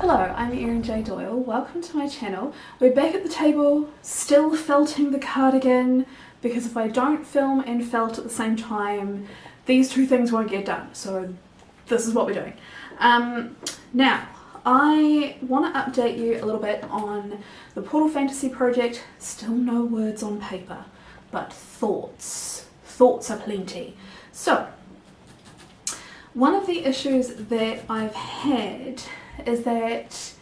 Hello, I'm Erin J. Doyle. Welcome to my channel. We're back at the table, still felting the cardigan, because if I don't film and felt at the same time, these two things won't get done. So this is what we're doing. Now, I want to update you a little bit on the Portal Fantasy project. Still no words on paper, but thoughts. Thoughts are plenty. So, one of the issues that I've had is that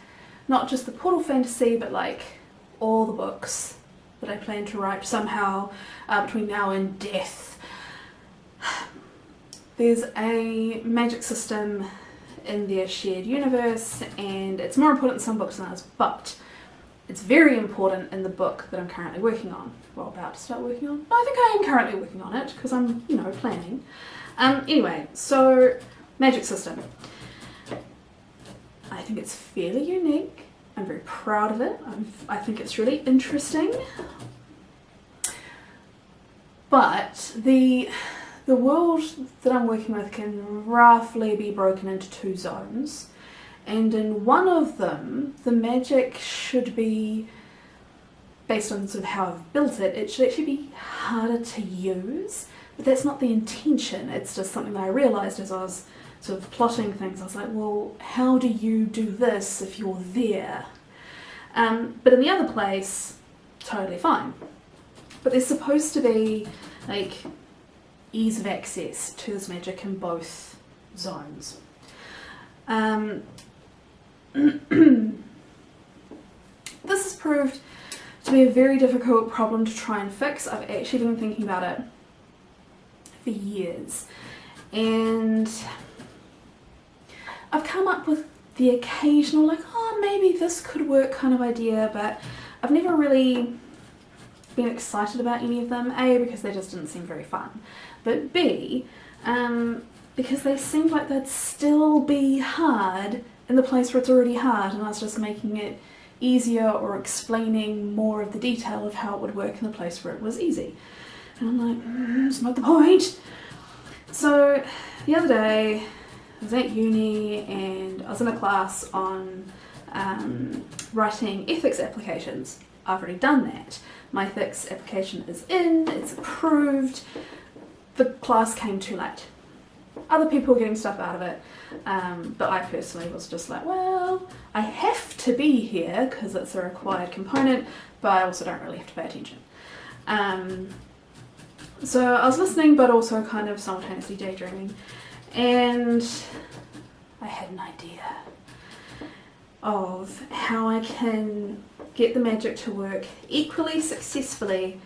not just the Portal Fantasy, but like all the books that I plan to write somehow between now and death, there's a magic system in their shared universe, and it's more important in some books than others, but it's very important in the book that I'm currently working on. Well, about to start working on. No, I think I am currently working on it because I'm, planning. Anyway, so magic system. I think it's fairly unique. I'm very proud of it. I think it's really interesting. But the world that I'm working with can roughly be broken into two zones. And in one of them, the magic should be, based on sort of how I've built it, it should actually be harder to use. But that's not the intention. It's just something that I realised as I was sort of plotting things. I was like, well, how do you do this if you're there? But in the other place, totally fine. But there's supposed to be like ease of access to this magic in both zones. This has proved to be a very difficult problem to try and fix. I've actually been thinking about it for years, and I've come up with the occasional like, oh, maybe this could work kind of idea, but I've never really been excited about any of them. A, because they just didn't seem very fun, but B, because they seemed like they'd still be hard in the place where it's already hard, and I was just making it easier or explaining more of the detail of how it would work in the place where it was easy. And I'm like, it's not the point. So the other day, I was at uni and I was in a class on writing ethics applications. I've already done that. My ethics application is in, it's approved. The class came too late. Other people were getting stuff out of it, but I personally was just like, well, I have to be here because it's a required component, but I also don't really have to pay attention. So I was listening, but also kind of simultaneously daydreaming, and I had an idea of how I can get the magic to work equally successfully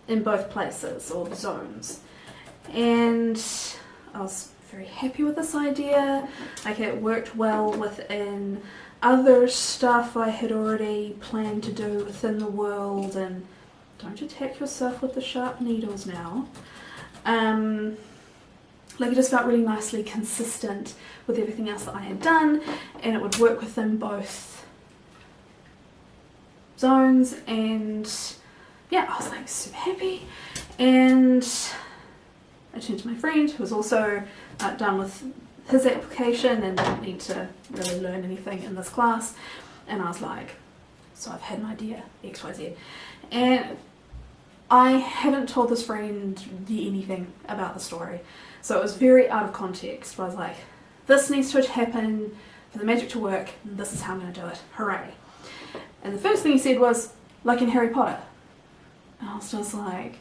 in both places or zones. And I was very happy with this idea. Like, it worked well within other stuff I had already planned to do within the world, and don't attack yourself with the sharp needles now. Like, it just felt really nicely consistent with everything else that I had done, and it would work within both zones, and yeah, I was like super happy. And I turned to my friend who was also done with his application and didn't need to really learn anything in this class, and I was like, so I've had an idea, XYZ. And I haven't told this friend anything about the story, so it was very out of context. But I was like, this needs to happen for the magic to work, and this is how I'm going to do it, hooray. And the first thing he said was, like in Harry Potter. And I was just like,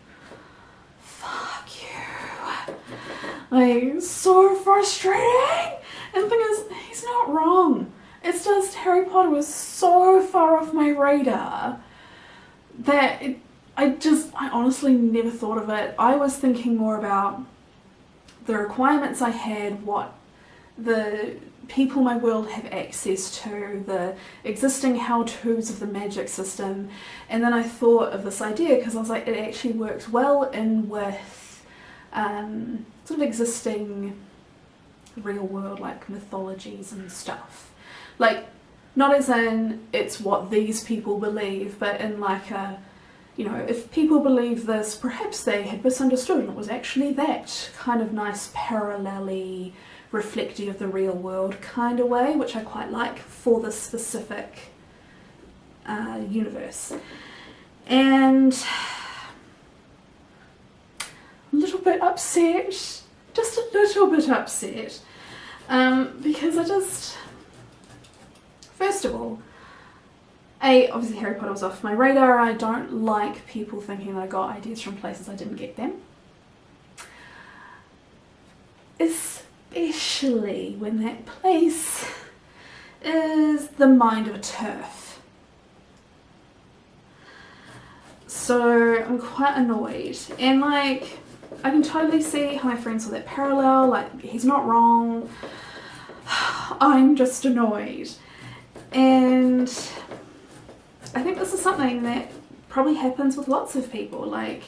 fuck you. Like, so frustrating. And the thing is, he's not wrong. It's just Harry Potter was so far off my radar that I honestly never thought of it. I was thinking more about the requirements I had, what the people in my world have access to, the existing how-tos of the magic system, and then I thought of this idea because I was like, it actually works well in with sort of existing real world like mythologies and stuff. Like, not as in it's what these people believe, but in like a you know, if people believe this, perhaps they had misunderstood and it was actually that kind of nice parallel-y, reflective of the real world kind of way, which I quite like for this specific universe. And I'm a little bit upset, just a little bit upset, because I just, first of all, obviously Harry Potter was off my radar. I don't like people thinking that I got ideas from places I didn't get them. Especially when that place is the mind of a TERF. So I'm quite annoyed, and like, I can totally see how my friend saw that parallel, like, he's not wrong. I'm just annoyed. And I think this is something that probably happens with lots of people. Like,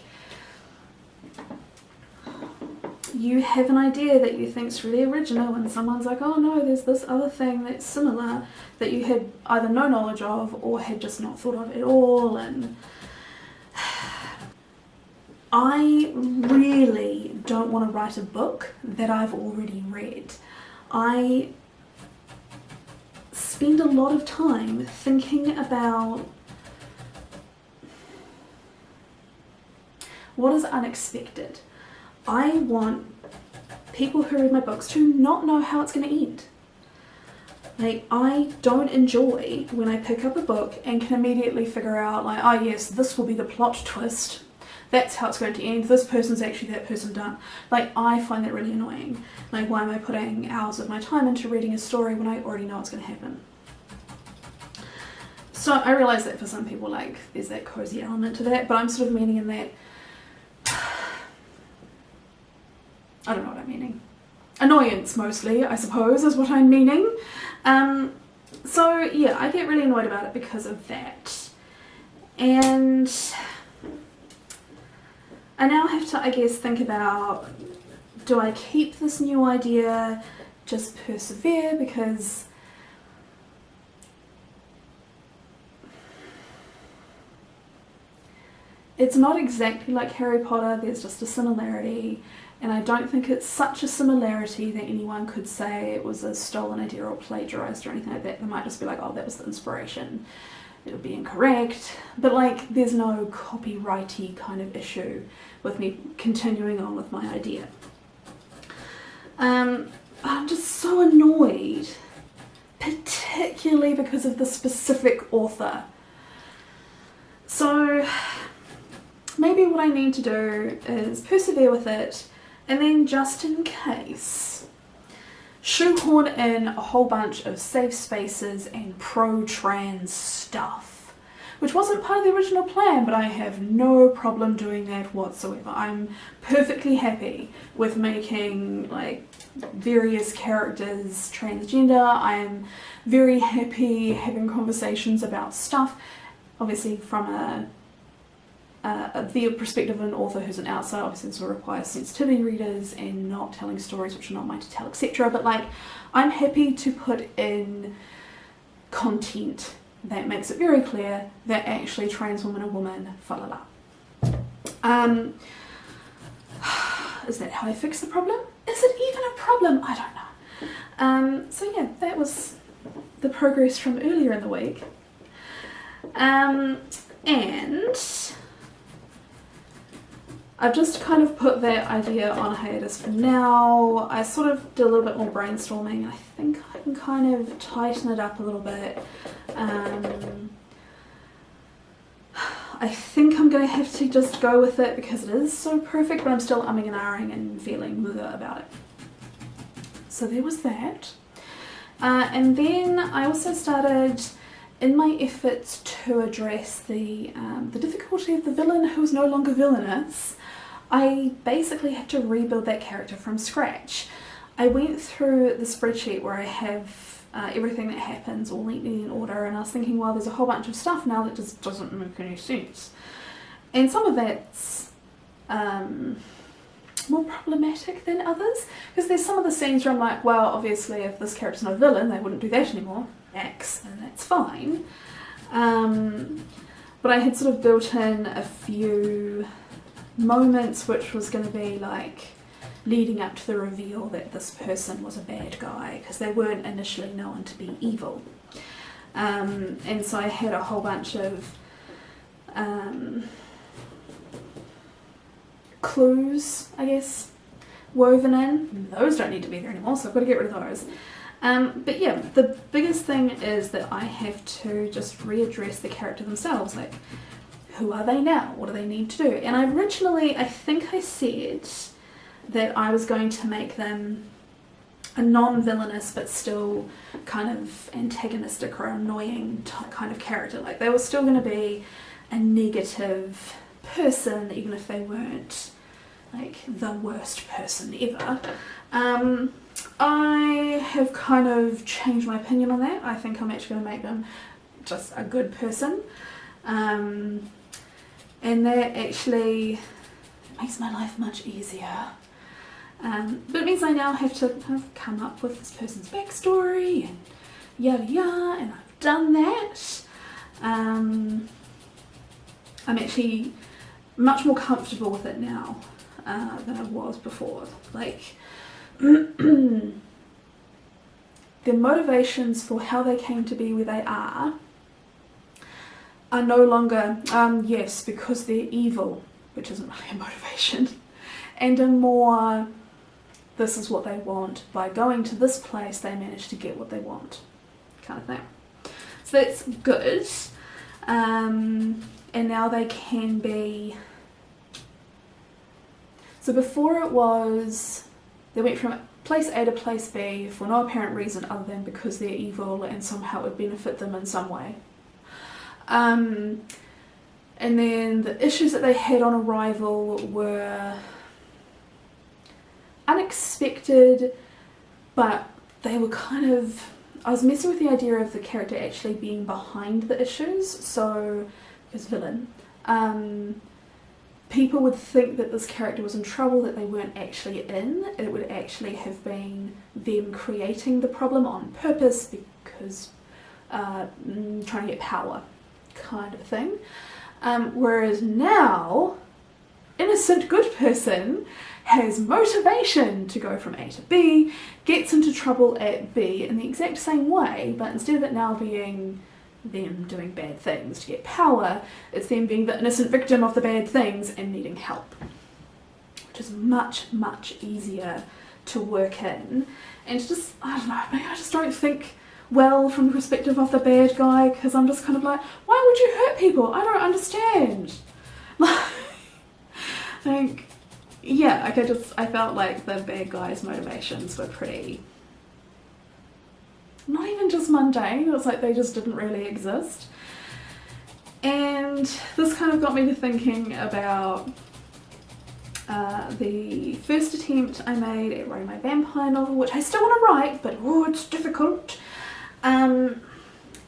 you have an idea that you think's really original and someone's like, oh no, there's this other thing that's similar that you had either no knowledge of or had just not thought of at all. And I really don't want to write a book that I've already read. I spend a lot of time thinking about what is unexpected. I want people who read my books to not know how it's going to end. Like, I don't enjoy when I pick up a book and can immediately figure out, like, oh yes, this will be the plot twist. That's how it's going to end. This person's actually that person done. Like, I find that really annoying. Like, why am I putting hours of my time into reading a story when I already know what's going to happen? So I realise that for some people, like, there's that cozy element to that, but I'm sort of meaning in that, I don't know what I'm meaning. Annoyance, mostly, I suppose, is what I'm meaning. So yeah, I get really annoyed about it because of that. And I now have to, I guess, think about, do I keep this new idea, just persevere, because it's not exactly like Harry Potter, there's just a similarity, and I don't think it's such a similarity that anyone could say it was a stolen idea or plagiarized or anything like that. They might just be like, oh, that was the inspiration. It would be incorrect, but like, there's no copyrighty kind of issue with me continuing on with my idea. I'm just so annoyed, particularly because of the specific author. So maybe what I need to do is persevere with it, and then just in case, shoehorn in a whole bunch of safe spaces and pro-trans stuff, which wasn't part of the original plan, but I have no problem doing that whatsoever. I'm perfectly happy with making like various characters transgender. I'm very happy having conversations about stuff, obviously from the perspective of an author who's an outsider. Obviously this will require sensitivity readers and not telling stories which are not mine to tell, etc. But like, I'm happy to put in content that makes it very clear that actually trans women are women, fa la la. Is that how I fix the problem? Is it even a problem? I don't know. So yeah, that was the progress from earlier in the week. And I've just kind of put that idea on hiatus for now. I sort of did a little bit more brainstorming. I think I can kind of tighten it up a little bit. I think I'm going to have to just go with it because it is so perfect, but I'm still umming and ahhing and feeling bleh about it. So there was that. And then I also started, in my efforts to address the difficulty of the villain who is no longer villainous, I basically had to rebuild that character from scratch. I went through the spreadsheet where I have everything that happens all neatly in order, and I was thinking, well, there's a whole bunch of stuff now that just doesn't make any sense. And some of that's more problematic than others, because there's some of the scenes where I'm like, well, obviously if this character's not a villain, they wouldn't do that anymore. X, and that's fine. but I had sort of built in a few moments which was going to be like leading up to the reveal that this person was a bad guy, because they weren't initially known to be evil. And so I had a whole bunch of clues, I guess, woven in. Those don't need to be there anymore, so I've got to get rid of those. But yeah, the biggest thing is that I have to just readdress the character themselves. Like, who are they now? What do they need to do? And I think I said that I was going to make them a non-villainous but still kind of antagonistic or annoying kind of character. Like, they were still going to be a negative person, even if they weren't like the worst person ever. I have kind of changed my opinion on that. I think I'm actually going to make them just a good person. And that actually makes my life much easier. But it means I now have to kind of come up with this person's backstory and yada yada, and I've done that. I'm actually much more comfortable with it now than I was before. Like, their motivations for how they came to be where they are no longer, yes, because they're evil, which isn't really a motivation, and a more, this is what they want, by going to this place they manage to get what they want, kind of thing. So that's good. And now they can be, so before it was, they went from place A to place B for no apparent reason other than because they're evil and somehow it would benefit them in some way. And then the issues that they had on arrival were unexpected, but they were kind of, I was messing with the idea of the character actually being behind the issues. So, as villain, people would think that this character was in trouble that they weren't actually in. It would actually have been them creating the problem on purpose because trying to get power, kind of thing. Whereas now, innocent good person has motivation to go from A to B, gets into trouble at B in the exact same way, but instead of it now being them doing bad things to get power, it's them being the innocent victim of the bad things and needing help, which is much, much easier to work in. And just, I don't know, maybe I just don't think well from the perspective of the bad guy, because I'm just kind of like, why would you hurt people? I don't understand. Like, yeah, like I felt like the bad guy's motivations were pretty, not even just mundane, it was like they just didn't really exist. And this kind of got me to thinking about the first attempt I made at writing my vampire novel, which I still want to write, but oh, it's difficult. And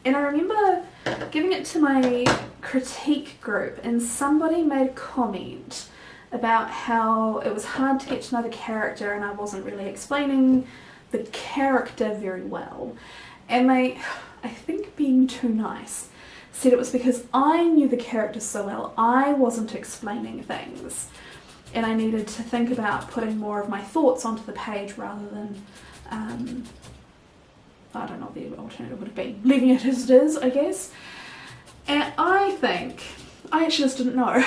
I remember giving it to my critique group, and somebody made a comment about how it was hard to get to know the character and I wasn't really explaining the character very well. And they, I think being too nice, said it was because I knew the character so well, I wasn't explaining things. And I needed to think about putting more of my thoughts onto the page rather than, I don't know what the alternative would have been, leaving it as it is, I guess. And I think, I actually just didn't know.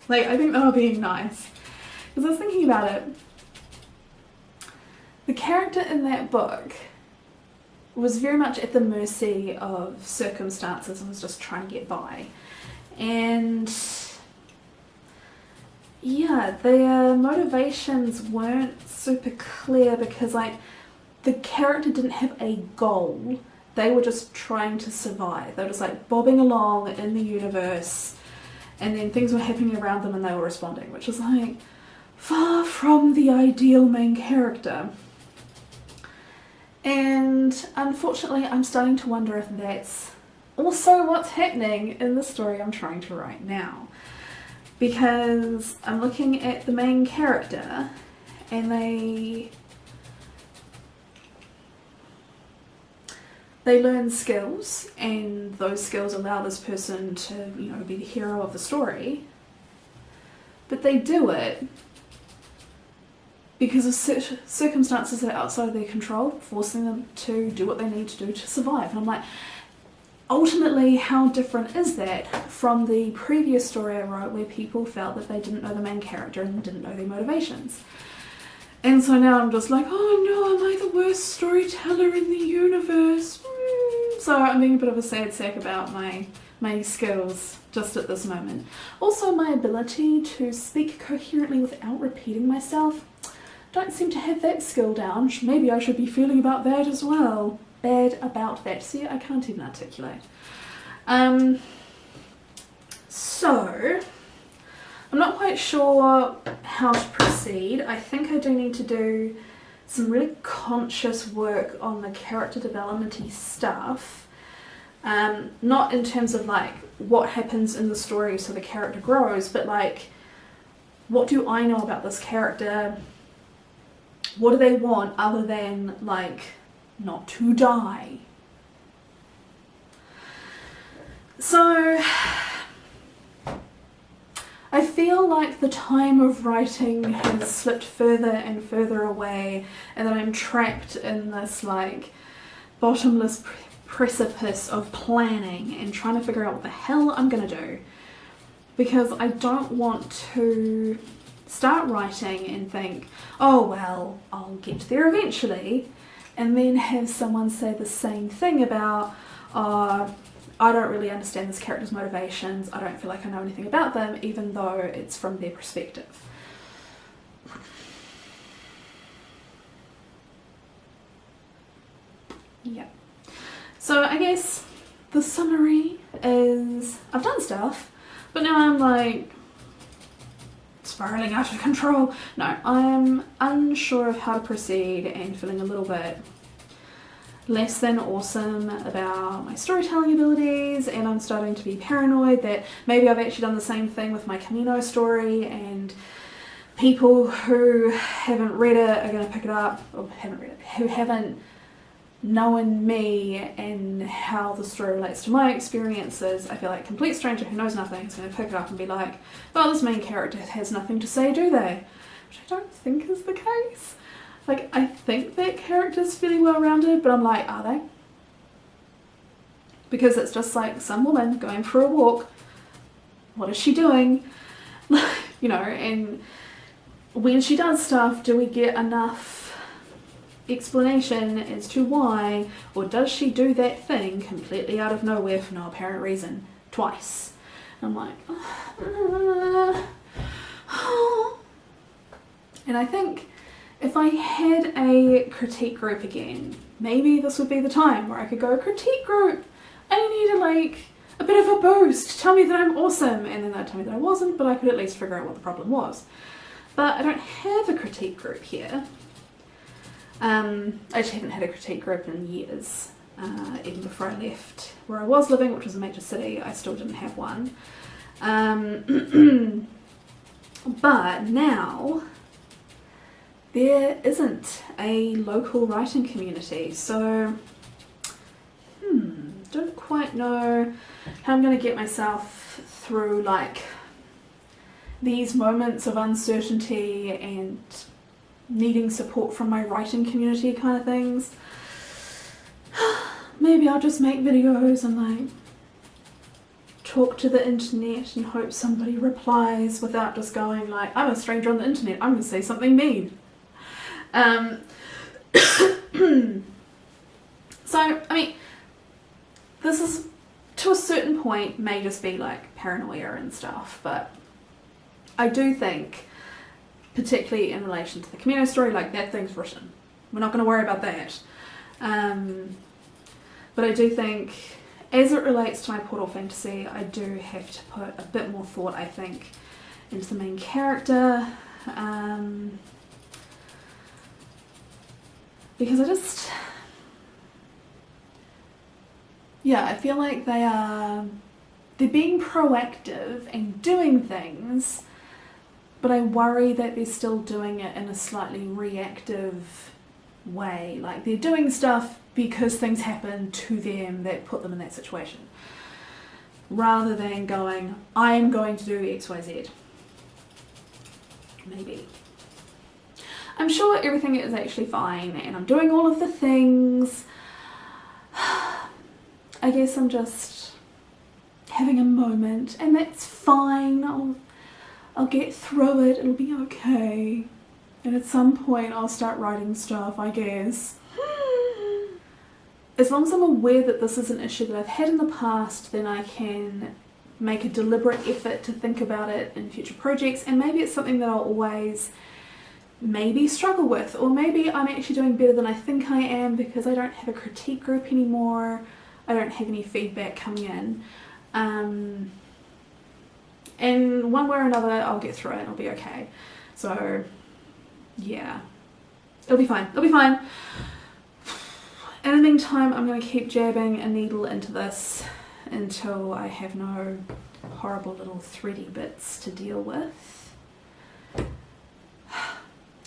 Like, I think they were being nice. Because I was thinking about it, the character in that book was very much at the mercy of circumstances and was just trying to get by. And yeah, their motivations weren't super clear because, like, the character didn't have a goal. They were just trying to survive. They were just like bobbing along in the universe, and then things were happening around them and they were responding, which is like far from the ideal main character. And unfortunately, I'm starting to wonder if that's also what's happening in the story I'm trying to write now. Because I'm looking at the main character and they they learn skills, and those skills allow this person to, you know, be the hero of the story. But they do it because of circumstances that are outside of their control, forcing them to do what they need to do to survive. And I'm like, ultimately, how different is that from the previous story I wrote where people felt that they didn't know the main character and didn't know their motivations? And so now I'm just like, oh no, am I the worst storyteller in the universe? So I'm being a bit of a sad sack about my skills just at this moment. Also, my ability to speak coherently without repeating myself. Don't seem to have that skill down. Maybe I should be feeling about that as well. Bad about that. See, I can't even articulate. So, I'm not quite sure how to proceed. I think I do need to do some really conscious work on the character development-y stuff. Not in terms of like what happens in the story so the character grows, but like, what do I know about this character? What do they want other than like not to die? So I feel like the time of writing has slipped further and further away, and that I'm trapped in this like bottomless precipice of planning and trying to figure out what the hell I'm gonna do, because I don't want to start writing and think, oh well, I'll get there eventually, and then have someone say the same thing about, I don't really understand this character's motivations, I don't feel like I know anything about them, even though it's from their perspective. Yeah. So I guess the summary is, I've done stuff, but now I'm like spiraling out of control. No, I'm unsure of how to proceed and feeling a little bit less than awesome about my storytelling abilities, and I'm starting to be paranoid that maybe I've actually done the same thing with my Camino story, and people who haven't read it are going to pick it up, or who haven't known me and how the story relates to my experiences. I feel like a complete stranger who knows nothing is going to pick it up and be like, well, this main character has nothing to say, do they? Which I don't think is the case. Like, I think that character's fairly well rounded, but I'm like, are they? Because it's just like some woman going for a walk. What is she doing? You know, and when she does stuff, do we get enough explanation as to why, or does she do that thing completely out of nowhere for no apparent reason twice? And I'm like, and I think if I had a critique group again, maybe this would be the time where I could go, critique group, I needed like a bit of a boost, tell me that I'm awesome, and then they'd tell me that I wasn't, but I could at least figure out what the problem was. But I don't have a critique group here. I just haven't had a critique group in years. Even before I left where I was living, which was a major city, I still didn't have one. But now there isn't a local writing community, so don't quite know how I'm going to get myself through like these moments of uncertainty and needing support from my writing community kind of things. Maybe I'll just make videos and like talk to the internet and hope somebody replies without just going like, I'm a stranger on the internet, I'm gonna say something mean. So, I mean, this is to a certain point may just be like paranoia and stuff, but I do think, particularly in relation to the Camino story, like that thing's written. We're not going to worry about that. But I do think, as it relates to my Portal fantasy, I do have to put a bit more thought, I think, into the main character. Because I feel like they're being proactive and doing things, but I worry that they're still doing it in a slightly reactive way. Like they're doing stuff because things happen to them that put them in that situation, rather than going, I am going to do XYZ. Maybe. I'm sure everything is actually fine and I'm doing all of the things. I guess I'm just having a moment, and that's fine. I'll get through it, it'll be okay. And at some point I'll start writing stuff, I guess. As long as I'm aware that this is an issue that I've had in the past, then I can make a deliberate effort to think about it in future projects, and maybe it's something that I'll always maybe struggle with, or maybe I'm actually doing better than I think I am because I don't have a critique group anymore, I don't have any feedback coming in. And one way or another I'll get through it, it'll be okay. So yeah, it'll be fine, it'll be fine. In the meantime, I'm going to keep jabbing a needle into this until I have no horrible little thready bits to deal with.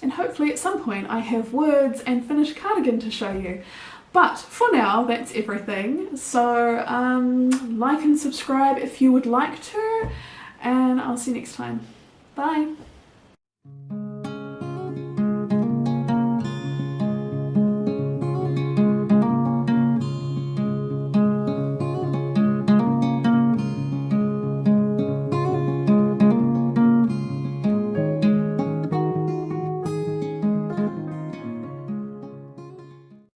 And hopefully at some point I have words and finished cardigan to show you. But for now, that's everything. So like and subscribe if you would like to, and I'll see you next time. Bye!